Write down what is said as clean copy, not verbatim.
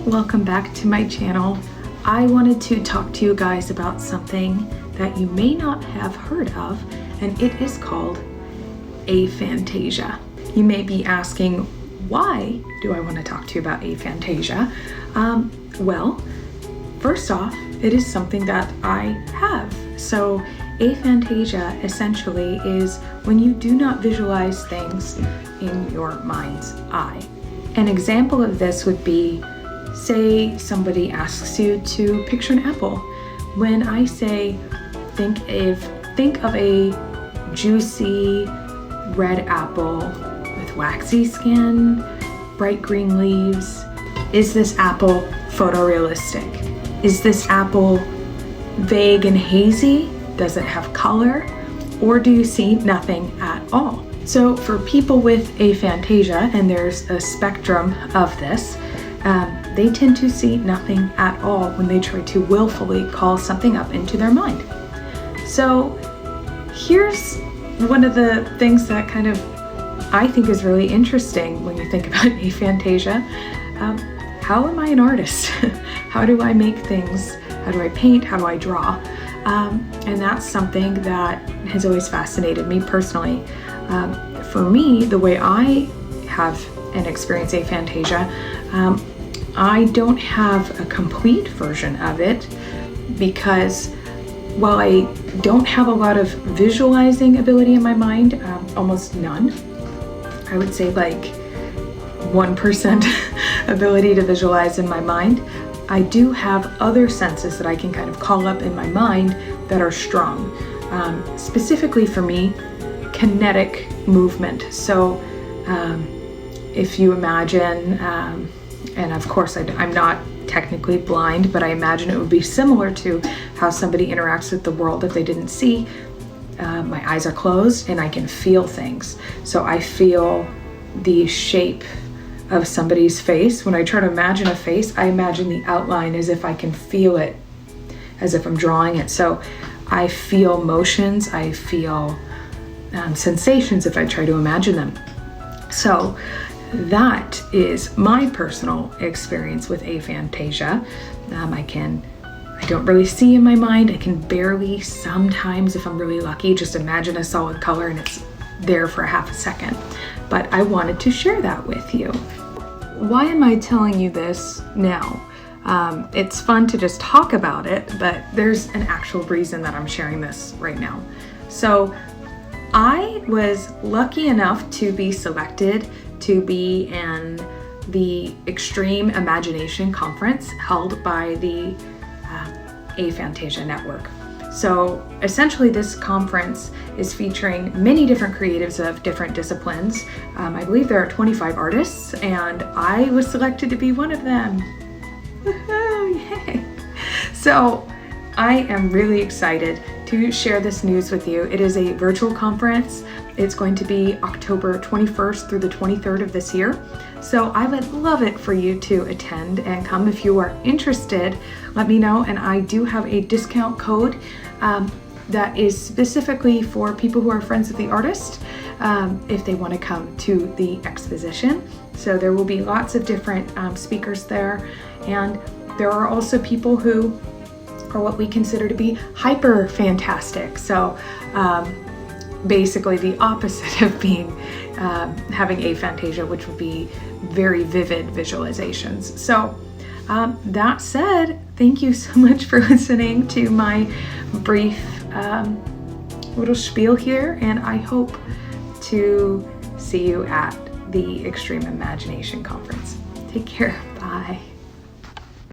welcome back to my channel. I wanted to talk to you guys about something that you may not have heard of, and it is called aphantasia. You may be asking, why do I want to talk to you about aphantasia? Well, first off, it is something that I have. So aphantasia essentially is when you do not visualize things in your mind's eye. An example of this would be, say somebody asks you to picture an apple. When I say think of a juicy red apple with waxy skin, bright green leaves. Is this apple photorealistic? Is this apple vague and hazy? Does it have color? Or do you see nothing at all? So for people with aphantasia, and there's a spectrum of this, they tend to see nothing at all when they try to willfully call something up into their mind. So here's one of the things that kind of I think is really interesting when you think about aphantasia. How am I an artist? How do I make things? How do I paint? How do I draw? And that's something that has always fascinated me personally. For me, the way I have and experience aphantasia, I don't have a complete version of it because while I don't have a lot of visualizing ability in my mind, almost none, I would say like 1% ability to visualize in my mind, I do have other senses that I can kind of call up in my mind that are strong. Specifically for me, kinetic movement. So if you imagine, and of course I'm not technically blind, but I imagine it would be similar to how somebody interacts with the world if they didn't see. My eyes are closed and I can feel things. So I feel the shape of somebody's face. When I try to imagine a face, I imagine the outline as if I can feel it, as if I'm drawing it. So I feel motions, I feel sensations if I try to imagine them. So that is my personal experience with aphantasia. I don't really see in my mind. I can barely, sometimes if I'm really lucky, just imagine a solid color and it's there for a half a second. But I wanted to share that with you. Why am I telling you this now? It's fun to just talk about it, but there's an actual reason that I'm sharing this right now. So I was lucky enough to be selected to be in the Extreme Imagination Conference held by the Aphantasia Network. So essentially this conference is featuring many different creatives of different disciplines. I believe there are 25 artists and I was selected to be one of them. Woohoo, yay! So I am really excited to share this news with you. It is a virtual conference. It's going to be October 21st through the 23rd of this year. So I would love it for you to attend and come. If you are interested, let me know. And I do have a discount code that is specifically for people who are friends with the artist if they want to come to the exposition. So there will be lots of different speakers there. And there are also people who are what we consider to be hyper fantastic. So basically the opposite of being having aphantasia, which would be very vivid visualizations. So that said, thank you so much for listening to my brief little spiel here, and I hope to see you at the Extreme Imagination Conference. Take care. Bye.